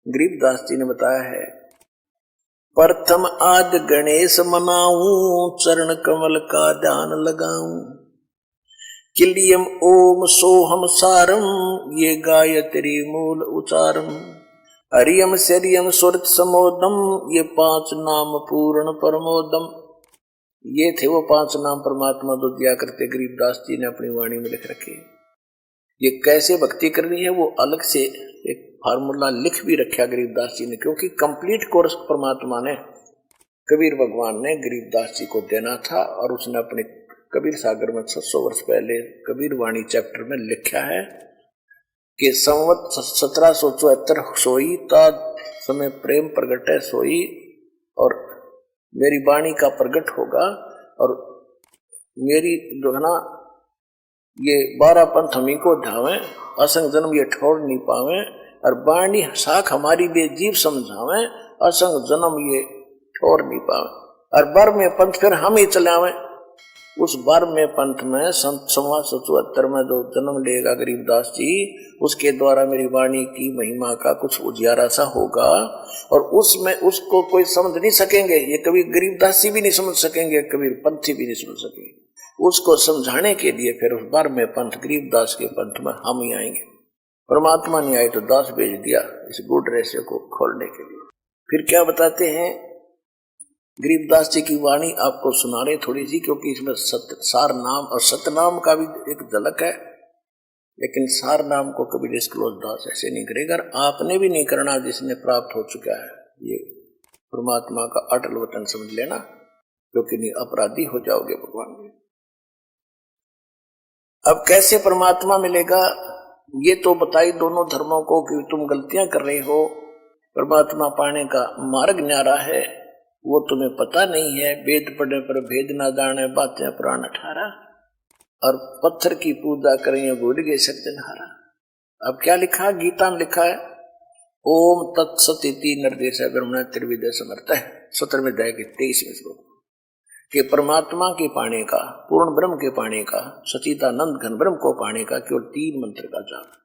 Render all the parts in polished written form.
गरीबदास जी ने बताया है, प्रथम आद गणेश मनाऊं, चरण कमल का ध्यान लगाऊं, किलियम ओम सोहम सारम, ये गायत्री मूल उचारम, हरियम शरियम सुरत समोदम, ये 5 नाम पूर्ण परमोदम। ये थे वो 5 नाम परमात्मा जो दिया करते गरीबदास जी ने अपनी वाणी में लिख रखे। ये कैसे भक्ति करनी है वो अलग से एक फार्मूला लिख भी रखा गरीबदास जी ने, क्योंकि कंप्लीट कोर्स परमात्मा ने, कबीर भगवान ने गरीबदास जी को देना था। और उसने अपने कबीर सागर में 700 वर्ष पहले कबीर वाणी चैप्टर में लिखा है कि संवत 1774 सोई ता समय प्रेम प्रगट है सोई, और मेरी वाणी का प्रगट होगा, और मेरी जो है ना ये 12 पंथ हमी को ढावे, असंग जन्म ये ठोर नहीं पावे, और वाणी साख हमारी बेजीव समझावे, असंग जन्म ये ठोर नहीं पावे, और बर में पंथ फिर हम ही चलावे। उस बर में पंथ में 1774 में जो जन्म लेगा गरीबदास जी, उसके द्वारा मेरी वाणी की महिमा का कुछ उजियारा सा होगा, और उसमें उसको कोई समझ नहीं सकेंगे, ये कभी गरीबदास जी भी नहीं समझ सकेंगे, कबीर पंथी भी नहीं समझ सकेंगे। उसको समझाने के लिए फिर उस बर में पंथ गरीबदास के पंथ में हम ही आएंगे। परमात्मा नहीं आए तो दास भेज दिया इस गुड रहस्य को खोलने के लिए। फिर क्या बताते हैं गरीबदास जी की वाणी आपको सुना रहे थोड़ी सी, क्योंकि इसमें सार नाम और सतनाम का भी एक झलक है, लेकिन सार नाम को कभी डिस्क्लोज दास ऐसे नहीं करेगा। आपने भी नहीं करना जिसने प्राप्त हो चुका है, ये परमात्मा का अटल वचन समझ लेना, क्योंकि नहीं अपराधी हो जाओगे भगवान में। अब कैसे परमात्मा मिलेगा ये तो बताई दोनों धर्मों को कि तुम गलतियां कर रहे हो, परमात्मा पाने का मार्ग न्यारा है वो तुम्हें पता नहीं है, वेद पढ़ने पर भेद ना जाने, बातें पुराण 18, और पत्थर की पूजा करें भूल गए सत्यनारा। अब क्या लिखा गीता में लिखा है, ओम तत्सति निर्देश ब्रह्मण त्रिविद समर्थ है 17वें अध्याय के 23वें श्लोक कि परमात्मा के पाने का, पूर्ण ब्रह्म के पाने का, सचिदानंद घन ब्रह्म को पाने का केवल 3 मंत्र का जाप।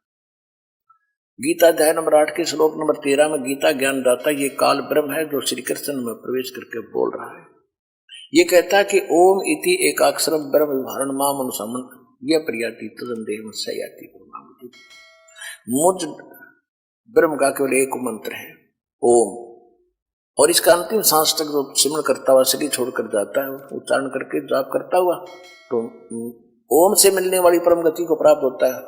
गीता अध्याय नंबर 8 के श्लोक नंबर 13 में गीता ज्ञान दाता ये काल ब्रह्म है जो श्री कृष्ण में प्रवेश करके बोल रहा है। ये कहता है कि ओम इति एकाक्षरम ब्रह्म विभारण माम अनुसमन यह प्रियाति तदन देह सयाति परमागति। मुझ ब्रह्म का केवल एक मंत्र है ओम, और इसका अंतिम सांस तक जो सिमरण करता हुआ शरीर छोड़कर जाता है, उच्चारण करके जाप करता हुआ तो ओम से मिलने वाली परम गति को प्राप्त होता है।